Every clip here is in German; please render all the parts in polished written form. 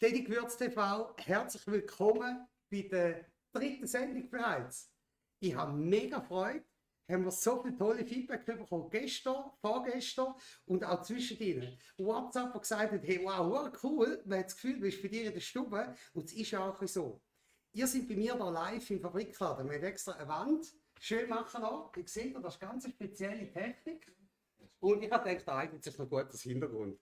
Steady Gewürz TV, herzlich willkommen bei der dritten Sendung bereits. Ich habe mega Freude, haben wir so viele tolle Feedback bekommen, gestern, vorgestern und auch zwischendrin. WhatsApp hat gesagt, hey, wow, cool, man hat das Gefühl, du bist bei dir in der Stube und es ist ja auch so. Ihr seid bei mir hier live im Fabrikladen, wir haben extra eine Wand, schön machen lassen, ihr seht, das ist ganz eine spezielle Technik und ich habe gedacht, da eignet sich noch gut das Hintergrund.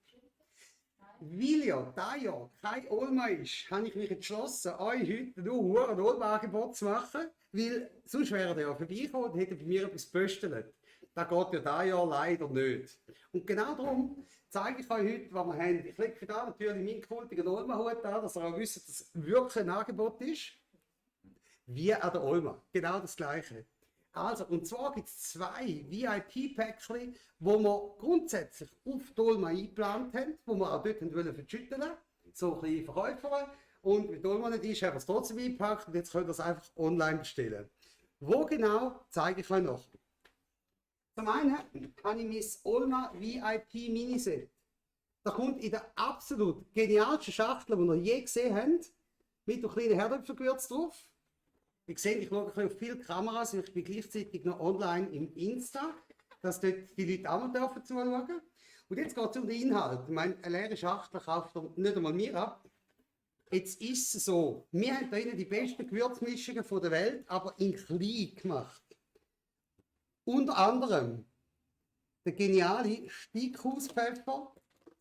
Weil ja dieses Jahr kein Olma ist, habe ich mich entschlossen, euch heute nur ein Olma-Angebot zu machen, weil sonst wären ihr ja vorbeigekommen und hätten bei mir etwas geböstelt. Das geht ja dieses Jahr leider nicht. Und genau darum zeige ich euch heute, was wir haben. Ich lege da natürlich meinen kultigen Olma-Hut an, dass ihr auch wisst, dass es wirklich ein Angebot ist. Wie an der Olma. Genau das Gleiche. Also, und zwar gibt es zwei VIP-Päckchen, wo wir grundsätzlich auf die Olma eingeplant haben, wo wir auch dort verschütteln wollten. So ein bisschen Verkäufer. Und wie die Olma nicht ist, haben wir es trotzdem eingepackt und jetzt könnt ihr es einfach online bestellen. Wo genau, zeige ich euch noch. Zum einen habe ich mein Olma VIP Miniset. Da kommt in der absolut genialsten Schachtel, die ihr je gesehen habt, mit einem kleinen Herdöpfelgewürz drauf. Wie seht, ich schaue auf viele Kameras und ich bin gleichzeitig noch online im Insta, dass dort die Leute auch mal zuschauen dürfen. Und jetzt geht es um den Inhalt. Ich meine, eine leere Schachtel kauft nicht einmal mir ab. Jetzt ist es so, wir haben hier die besten Gewürzmischungen der Welt, aber in klein gemacht. Unter anderem der geniale Steighauspfeffer.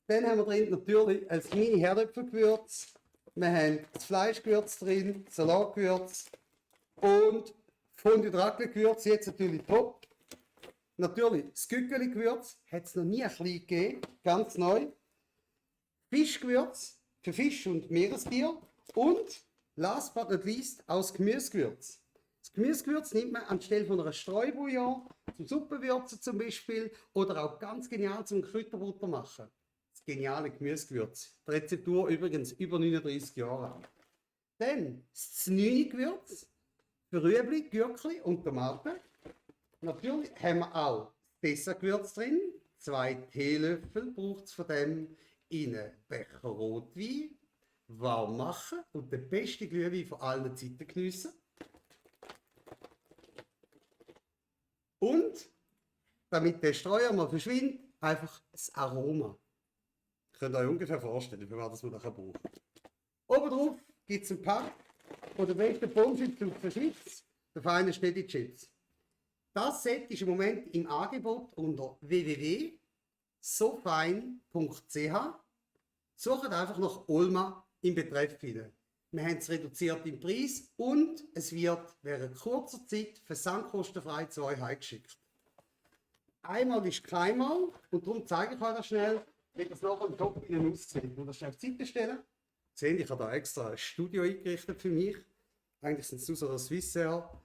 Dann haben wir drin natürlich ein Mini-Herdöpfelgewürz. Wir haben das Fleischgewürz drin, Salatgewürz. Und Fondue Raclette-Gewürz, jetzt natürlich top. Natürlich das Gückeli-Gewürz, hat es noch nie ein klein gegeben, ganz neu. Fischgewürz für Fisch und Meerestier. Und last but not least auch das Gemüsegewürz. Das Gemüsegewürz nimmt man anstelle von einer Streubouillon, zum Suppenwürzen zum Beispiel, oder auch ganz genial zum Kräuterbutter machen. Das geniale Gemüsegewürz. Die Rezeptur übrigens über 39 Jahre alt. Dann das Znüni-Gewürz. Für Rüebli, Gürkli und Tomaten. Natürlich haben wir auch das Dessert-Gewürz drin. 2 Teelöffel braucht es von dem in einen Becher Rotwein. Warm machen und den besten Glühwein von allen Zeiten geniessen. Und, damit der Streuer mal verschwindet, einfach das Aroma. Ihr könnt euch ungefähr vorstellen, für was man nachher braucht. Oben drauf gibt es ein Pack von der besten Pommes aus der Schweiz, der feinen Steady Chips. Das Set ist im Moment im Angebot unter www.sofein.ch. Sucht einfach nach Olma im Betreff hinein. Wir haben es reduziert im Preis und es wird während kurzer Zeit versandkostenfrei zu euch heimgeschickt. Einmal ist keinmal und darum zeige ich euch das schnell, wie das nachher im Shop innen aussieht. Ich muss das schnell auf die Seite stellen. Seht, ich habe da extra ein Studio eingerichtet für mich. Eigentlich sind es nur so Swissair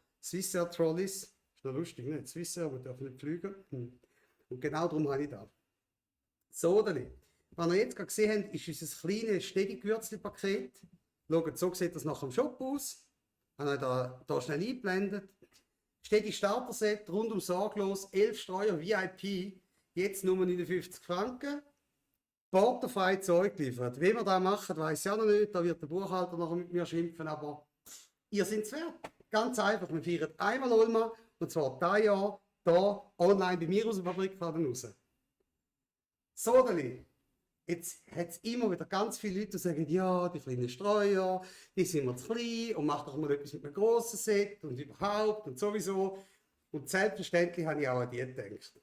Trolleys. Ist noch lustig, ne? Swissair, wir dürfen nicht fliegen. Und genau darum habe ich das. So, dann. Was ihr jetzt gerade gesehen habt, ist unser kleines Steady-Gewürzli-Paket. Schaut, so sieht das nach dem Shop aus. Ich habe da schnell eingeblendet. Steady Starter-Set, rundum sorglos, 11 Streuer VIP, jetzt nur 59 Franken. Portofrei Zeug geliefert. Wie wir das machen, weiss ich auch noch nicht. Da wird der Buchhalter noch mit mir schimpfen, aber ihr seid es wert. Ganz einfach, wir feiern einmal Olma und zwar dieses Jahr hier online bei mir aus der Fabrikladen raus. So, dann. Jetzt hat es immer wieder ganz viele Leute, die sagen, ja, die kleinen Streuer, die sind mir zu klein und mach doch mal etwas mit einem grossen Set und überhaupt und sowieso. Und selbstverständlich habe ich auch an die gedacht.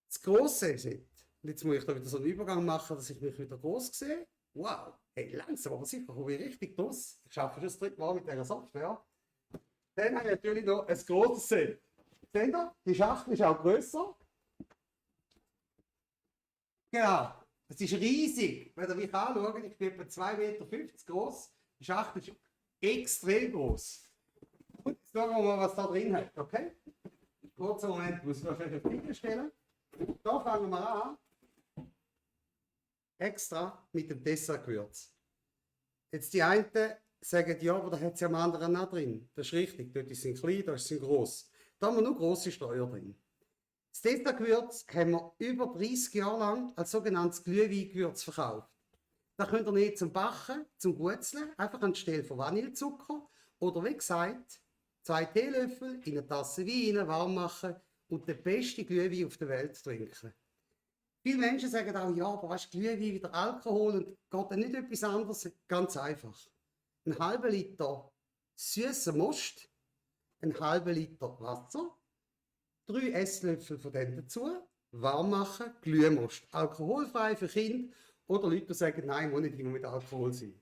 Das grosse Set. Und jetzt muss ich da wieder so einen Übergang machen, dass ich mich wieder groß sehe. Wow, hey, langsam, aber sicher komme ich richtig draus. Ich arbeite schon das dritte Mal mit dieser Software. Dann habe ich natürlich noch ein grosses Set. Seht ihr, die Schachtel ist auch grösser. Genau, das ist riesig. Wenn ihr mich anschaut, ich bin etwa 2,50 Meter groß. Die Schachtel ist extrem groß. Und jetzt schauen wir mal, was da drin hat, okay? Kurzer Moment, muss ich noch auf die Linie stellen. Da fangen wir an. Extra mit dem Dessertgewürz. Jetzt die einen sagen, ja, aber da hat es ja am anderen auch drin. Das ist richtig, dort ist es klein, da ist es groß. Da haben wir nur grosse Streuer drin. Das Dessertgewürz haben wir über 30 Jahre lang als sogenanntes Glühweingewürz verkauft. Da könnt ihr nicht zum Backen, zum Gutzeln, einfach anstelle von Vanillezucker. Oder wie gesagt, 2 Teelöffel in eine Tasse Wein warm machen und den besten Glühwein auf der Welt trinken. Viele Menschen sagen auch, ja, aber hast Glühwein wieder Alkohol und geht dann nicht etwas anderes? Ganz einfach. Ein halber Liter süßer Most, ein halber Liter Wasser, 3 Esslöffel von dem dazu, warm machen, Glühmost. Alkoholfrei für Kinder oder Leute, die sagen, nein, muss nicht immer mit Alkohol sein.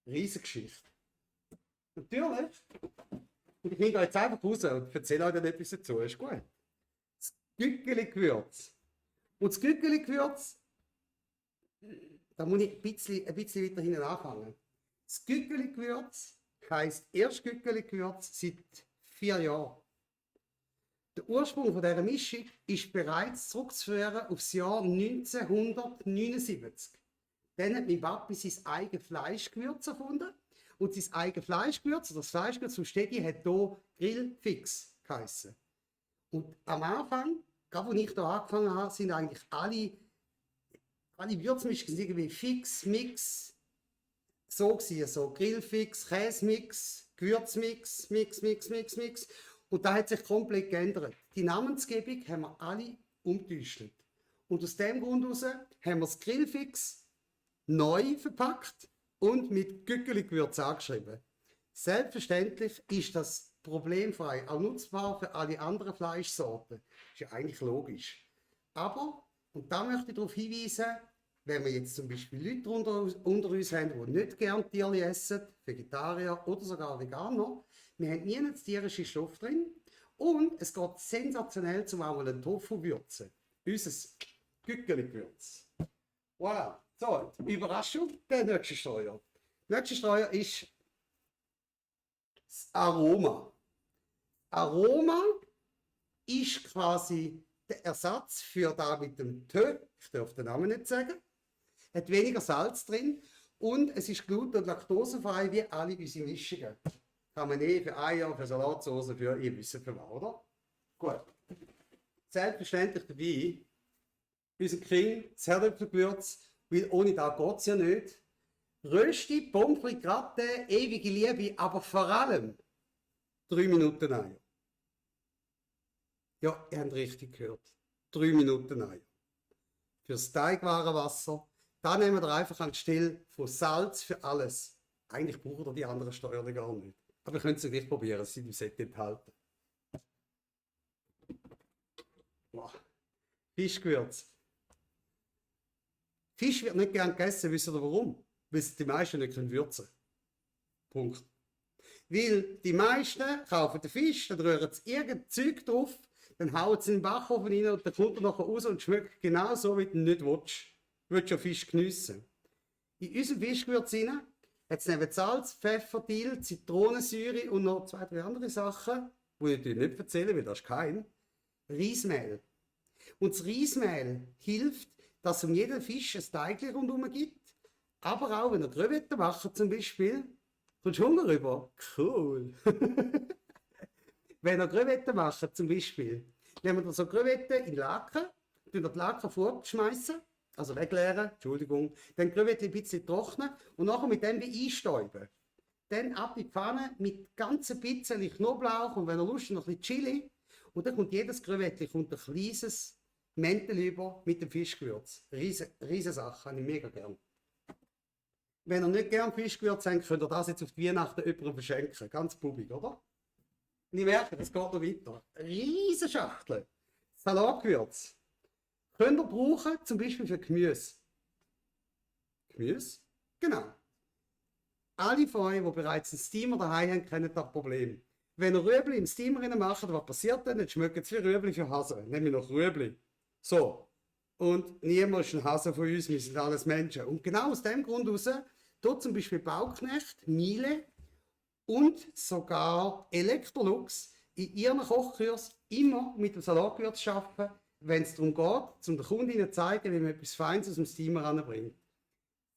Riesengeschichte. Natürlich. Und ich gehe jetzt einfach raus und erzähle euch dann etwas dazu. Ist gut. Das Güggeli-Gewürz. Und das Güggeli-Gewürz, da muss ich ein bisschen weiter hinten anfangen. Das Güggeli-Gewürz heisst erst Güggeli-Gewürz seit 4 Jahren. Der Ursprung von dieser Mischung ist bereits zurückzuführen auf das Jahr 1979. Dann hat mein Papi sein eigenes Fleischgewürz erfunden. Und sein eigenes Fleischgewürz, das Fleischgewürz von Stegi, hat hier Grillfix geheissen. Und am Anfang, gerade als ich hier angefangen habe, sind eigentlich alle Würzmischungen irgendwie Fix, Mix, so gewesen, so Grillfix, Käsemix, Gewürzmix, Mix. Und da hat sich komplett geändert. Die Namensgebung haben wir alle umgetäuscht. Und aus dem Grund heraus haben wir das Grillfix neu verpackt und mit Güggeli-Gewürz angeschrieben. Selbstverständlich ist das problemfrei, auch nutzbar für alle anderen Fleischsorten. Ist ja eigentlich logisch. Aber, und da möchte ich darauf hinweisen, wenn wir jetzt zum Beispiel Leute unter uns haben, die nicht gerne Tierli essen, Vegetarier oder sogar Veganer, wir haben nie einen tierischen Stoff drin und es geht sensationell zum auch einen Tofu würzen. Unser Güggeli-Gewürz. Voilà. So, Überraschung, der nächste Steuer. Der nächste Steuer ist das Aroma. Aroma ist quasi der Ersatz für da mit dem Tö, ich darf den Namen nicht sagen, hat weniger Salz drin und es ist gluten- und laktosefrei wie alle unsere Mischungen. Kann man für Eier, für Salatsauce, für ihr wisst für was, oder? Gut. Selbstverständlich dabei unser King, das Herdöpfelgewürz, weil ohne das geht es ja nicht. Rösti, Pommes frites, Gratin, ewige Liebe, aber vor allem 3 Minuten Eier. Ja, ihr habt richtig gehört. 3 Minuten Eier. Fürs Teigwarenwasser. Da nehmen wir einfach anstelle von Salz für alles. Eigentlich braucht ihr die anderen Steuern gar nicht. Aber ihr könnt es gleich probieren, sie sind im Set enthalten. Wow. Fischgewürz. Fisch wird nicht gern gegessen, wisst ihr warum? Weil es die meisten nicht würzen können. Punkt. Weil die meisten kaufen den Fisch, dann rühren sie irgendein Zeug drauf, dann hauen sie in den Backofen rein und dann kommt er nachher raus und schmeckt genau so, wie du nicht willst. Du willst ja Fisch geniessen. In unserem Fischgewürz hat es neben Salz, Pfeffer, Dill, Zitronensäure und noch 2, 3 andere Sachen, die ich dir nicht erzähle, weil das ist kein Reismehl. Und das Reismehl hilft, dass es um jeden Fisch ein Teig rundherum gibt. Aber auch, wenn ihr Crevetten macht zum Beispiel, kommst du Hunger rüber? Cool. Wenn ihr Crevetten macht zum Beispiel, nehmen wir so Crevetten in Laken, tun die Laken vorschmeißen, also wegleeren, Entschuldigung, dann Crevetten ein bisschen trocknen und nachher mit dem wie einstäuben. Dann ab in die Pfanne mit ganz ein bisschen Knoblauch und wenn ihr Lust noch ein bisschen Chili. Und dann kommt jedes Crevettchen ein kleines Mäntel über mit dem Fischgewürz. Riesen Sache, habe ich mega gern. Wenn ihr nicht gern Fischgewürz habt, könnt ihr das jetzt auf die Weihnachten jemandem verschenken. Ganz publik, oder? Und ich merke, das geht noch weiter. Riesen Schachtel. Salatgewürz. Könnt ihr brauchen, zum Beispiel für Gemüse. Gemüse? Genau. Alle von euch, die bereits einen Steamer daheim haben, kennen das Problem. Wenn ihr Rüebli im Steamer macht, was passiert dann? Dann schmecken es wie Rüebli für Hase. Nämlich noch Rüebli. So. Und niemand ist ein Hase von uns, wir sind alles Menschen. Und genau aus dem Grund heraus, dort zum Beispiel Bauknecht, Miele und sogar Electrolux in ihren Kochkurs immer mit dem Salatgewürz arbeiten, wenn es darum geht, um den Kundinnen zu zeigen, wie man etwas Feines aus dem Steamer anbringt.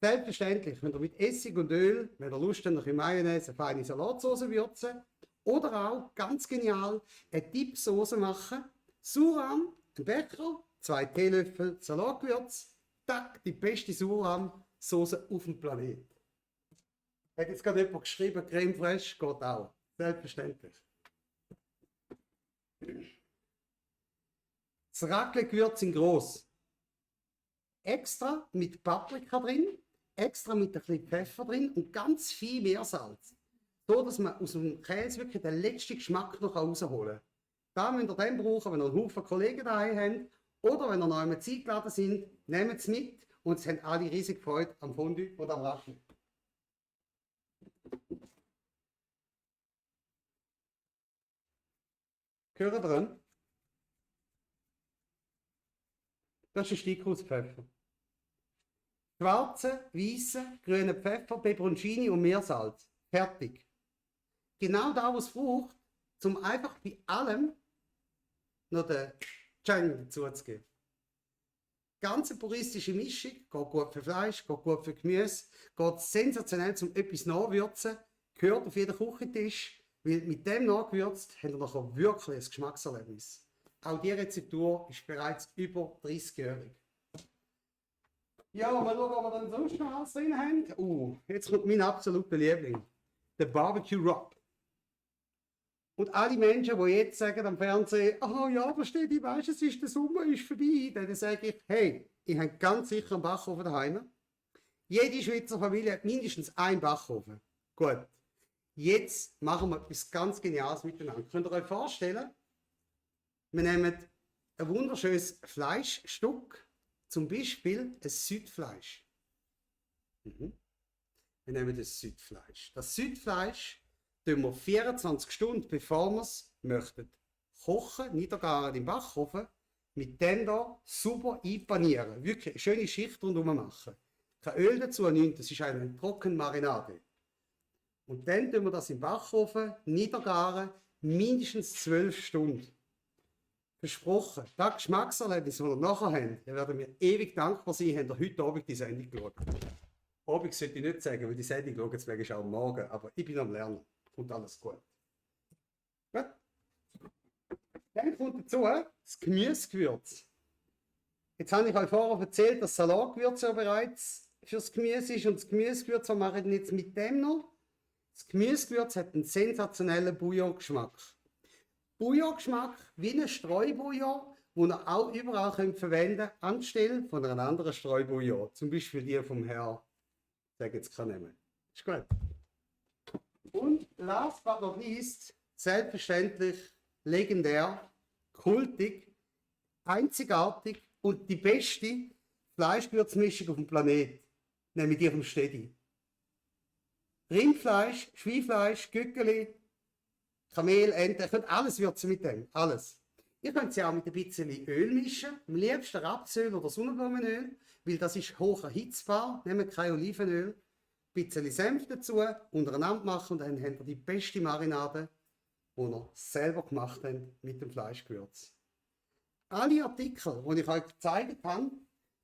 Selbstverständlich, wenn ihr mit Essig und Öl, wenn ihr Lust habt, noch in Mayonnaise eine feine Salatsauce würzen oder auch, ganz genial, eine Dipsauce machen, Sauerrahm, ein Becher, 2 Teelöffel Salatgewürz, tack, die beste Sauerrahm, Soße auf dem Planeten. Hat jetzt gerade jemand geschrieben, Creme Fraiche geht auch. Selbstverständlich. Das Raclette-Gewürz in gross. Extra mit Paprika drin, extra mit ein bisschen Pfeffer drin und ganz viel Meersalz. So, dass man aus dem Käse wirklich den letzten Geschmack noch rausholen kann. Da müsst ihr den brauchen, wenn ihr einen Haufen Kollegen daheim habt oder wenn ihr noch einmal Zeit geladen sind, nehmt es mit und es haben alle riesig Freude am Fondue oder am Raclette. Hören dran. Das ist ein Steckhauspfeffer. Schwarze, weiße, grüne Pfeffer, Peperoncini und Meersalz. Fertig. Genau das, was es braucht, um einfach bei allem noch den Chang dazu zu geben. Ganz puristische Mischung, geht gut für Fleisch, geht gut für Gemüse, geht sensationell zum etwas nachwürzen, gehört auf jeden Küchentisch, weil mit dem nachgewürzt habt ihr nachher wirklich ein Geschmackserlebnis. Auch die Rezeptur ist bereits über 30-jährig. Ja, mal schauen, ob wir dann sonst noch alles drin haben. Jetzt kommt mein absoluter Liebling. Der Barbecue Rub. Und alle Menschen, die jetzt sagen am Fernsehen, oh ja, verstehe ich, weißt, es ist der Sommer, ist vorbei, dann sage ich, hey, ich habe ganz sicher einen Backofen daheim. Jede Schweizer Familie hat mindestens einen Backofen. Gut. Jetzt machen wir etwas ganz Geniales miteinander. Könnt ihr euch vorstellen, wir nehmen ein wunderschönes Fleischstück, zum Beispiel ein Südfleisch. Wir nehmen das Südfleisch. Das Südfleisch tun wir 24 Stunden, bevor wir es möchten, kochen, niedergaren im Backofen, mit dem hier super einpanieren. Wirklich eine schöne Schicht rundherum machen. Kein Öl dazu, nichts, das ist eine Trockenmarinade. Und dann tun wir das im Backofen niedergaren, mindestens 12 Stunden. Versprochen, das Geschmackserlebnis, das wir nachher haben, da werden wir ewig dankbar sein, haben wir heute Abend die Sendung geschaut. Abend sollte ich nicht sagen, weil die Sendung schauen, deswegen ist auch morgen, aber ich bin am Lernen. Kommt alles gut. Gut. Dann kommt dazu das Gemüsegewürz. Jetzt habe ich euch vorher erzählt, dass Salatgewürz ja bereits fürs Gemüse ist und das Gemüsegewürz, was machen wir jetzt mit dem noch? Das Gemüsegewürz hat einen sensationellen Bouillon-Geschmack. Bouillon-Geschmack wie ein Streubouillon, den ihr auch überall verwenden könnt, anstelle von einer anderen Streubouillon. Zum Beispiel die vom Herrn, ich sage jetzt keinen Namen. Ist gut. Und last but not least, selbstverständlich legendär, kultig, einzigartig und die beste Fleischgewürzmischung auf dem Planeten, nämlich die vom Stedi. Rindfleisch, Schweinfleisch, Gückeli, Kamel, Ente, ihr könnt alles würzen mit dem, alles. Ihr könnt sie auch mit ein bisschen Öl mischen, am liebsten Rapsöl oder Sonnenblumenöl, weil das ist hoch erhitzbar, nehmt kein Olivenöl, ein bisschen Senf dazu, untereinander machen und dann habt ihr die beste Marinade, die ihr selber gemacht habt mit dem Fleischgewürz. Alle Artikel, die ich euch gezeigt habe,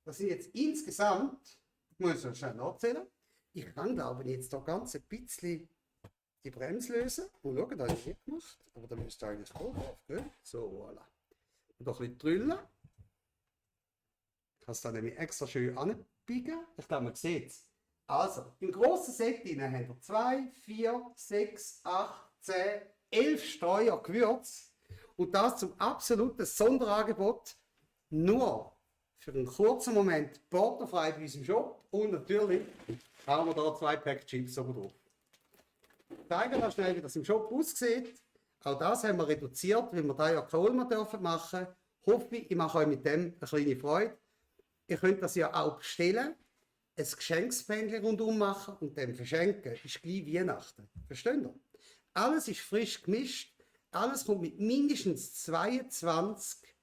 das sind jetzt insgesamt, ich muss es schnell nachzählen, ich kann glaube ich jetzt da ganz ein bisschen die Bremse lösen. Und schauen, da habe ich nicht gemacht, aber da müsst ihr eigentlich auch drauf gehen. So, voilà. Und noch ein bisschen drüllen. Kannst du dann nämlich extra schön anbiegen. Ich glaube, man sieht es. Also, im grossen Set haben wir 2, 4, 6, 8, 10, 11 Streuer Gewürz. Und das zum absoluten Sonderangebot. Nur für einen kurzen Moment portofrei bei unserem Shop. Und natürlich haben wir da 2 Pack Chips oben drauf. Ich zeige euch schnell, wie das im Shop aussieht. Auch das haben wir reduziert, weil wir da ja keine Olmer dürfen machen. Hoffe ich mache euch mit dem eine kleine Freude. Ihr könnt das ja auch bestellen, ein Geschenksbändchen rundum machen und dann verschenken. Ist gleich Weihnachten. Versteht ihr? Alles ist frisch gemischt. Alles kommt mit mindestens 22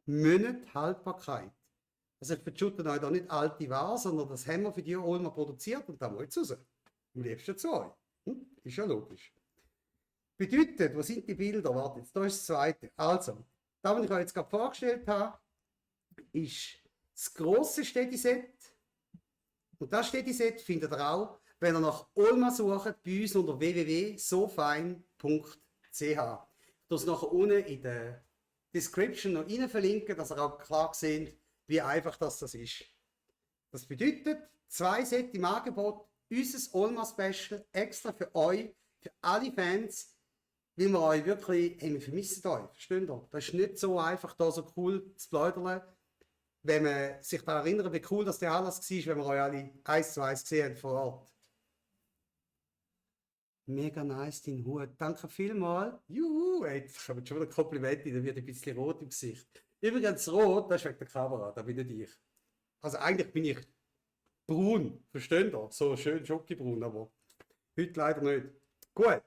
Monaten Haltbarkeit. Also ich verschütte euch da nicht alte Ware, sondern das haben wir für die Olmer produziert und da muss jetzt raus. Am liebsten zu euch. Ist ja logisch. Bedeutet, wo sind die Bilder? Warte, jetzt da ist das zweite. Also, das, was ich euch jetzt gerade vorgestellt habe, ist das grosse Stedi-Set. Und das Stedi-Set findet ihr auch, wenn ihr nach Olma sucht, bei uns unter www.sofein.ch. Ich das nachher unten in der Description noch rein verlinken, dass ihr auch klar seht, wie einfach das ist. Das bedeutet, 2 Sets im Angebot, unser Olma Special, extra für euch, für alle Fans, weil wir euch wirklich, hey, wir vermissen euch, versteht ihr? Das ist nicht so einfach, da so cool zu plaudern, wenn man sich daran erinnert, wie cool das der Anlass war, wenn wir euch alle 1:1 gesehen haben vor Ort. Mega nice, dein Hut. Danke vielmals. Juhu, ey, jetzt kommen schon wieder Komplimente, da wird ein bisschen rot im Gesicht. Übrigens, rot, das ist wegen der Kamera, da bin nicht ich. Also eigentlich bin ich braun, versteht ihr? So schön schokibraun, aber heute leider nicht. Gut,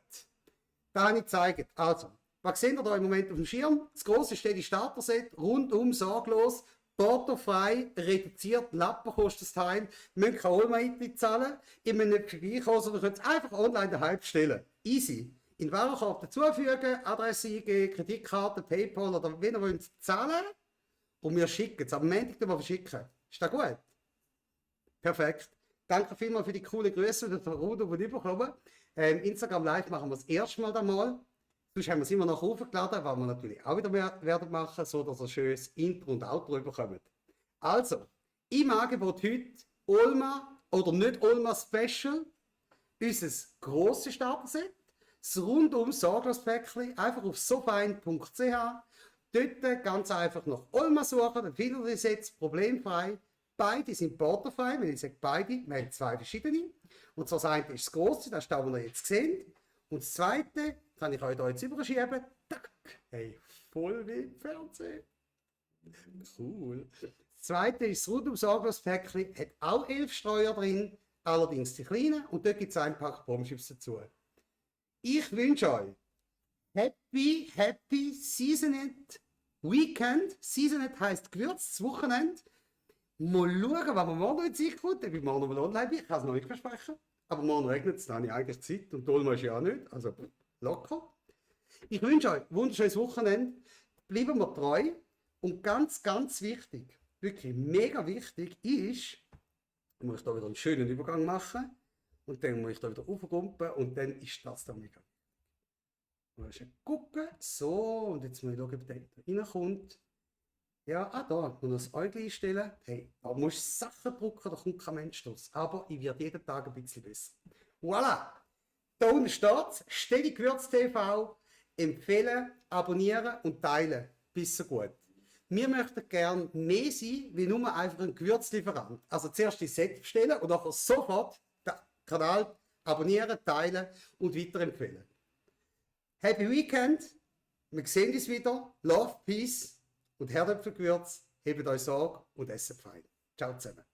da habe ich gezeigt. Also, was seht ihr da im Moment auf dem Schirm? Das grosse steht Starter-Set, rundum sorglos, portofrei, reduziert, Lappen kostet das Teil, ihr müsst kein Olma-Eintritt zahlen, ihr müsst nicht vorbeikommen, sondern ihr könnt es einfach online daheim bestellen. Easy. In den Warenkorb dazufügen, Adresse eingeben, Kreditkarte, Paypal oder wie ihr wollt zahlen und wir schicken es. Am Montag wir verschicken. Ist das gut? Perfekt. Danke vielmals für die coolen Grüße, die Rudo bekommen. Instagram Live machen wir das erste Mal einmal. Sonst haben wir es immer noch hochgeladen, was wir natürlich auch wieder mehr werden machen, so dass ihr ein schönes Intro und Outro bekommt. Also, im Angebot heute Olma oder nicht Olma Special, unser grosses Starter-Set, das rundum sorglos Päckchen, einfach auf sofein.ch. Dort ganz einfach nach Olma suchen, dann findet ihr die Sets problemfrei. Beide sind portofrei, wenn ich sage beide, wir haben 2 verschiedene. Und zwar das eine ist das grosse, das ist das, was ihr jetzt seht. Und das zweite kann ich euch da jetzt überschieben. Tack. Hey, voll wie im Fernsehen. Cool. Das zweite ist das rundum sorglos Päckchen, hat auch 11 Streuer drin, allerdings die kleinen. Und dort gibt es ein Pack Bombschips dazu. Ich wünsche euch Happy Seasoned Weekend. Seasoned heisst gewürztes Wochenende. Mal schauen, was wir morgen in Zeit kommt. Ich bin morgen noch mal online, ich kann es noch nicht versprechen. Aber morgen regnet es, dann habe ich eigentlich Zeit und Dolma ist ja auch nicht. Also locker. Ich wünsche euch ein wunderschönes Wochenende. Bleiben wir treu. Und ganz, ganz wichtig, wirklich mega wichtig ist, ich muss da wieder einen schönen Übergang machen. Und dann muss ich da wieder aufkumpen und dann ist das da mega. Und dann gucken. So, und jetzt muss ich schauen, ob der reinkommt. Ja, da, muss das Äugel einstellen. Hey, da musst du Sachen drucken, da kommt kein Mensch draus. Aber ich werde jeden Tag ein bisschen besser. Voilà! Da unten steht Steli Gewürz TV. Empfehlen, abonnieren und teilen. Bis so gut. Wir möchten gerne mehr sein, wie nur einfach ein Gewürzlieferant. Also zuerst die Set bestellen und nachher sofort den Kanal abonnieren, teilen und weiterempfehlen. Happy Weekend! Wir sehen uns wieder. Love, Peace und Herdöpfelgewürz. Hebt euch Sorge und esset fein. Ciao zusammen.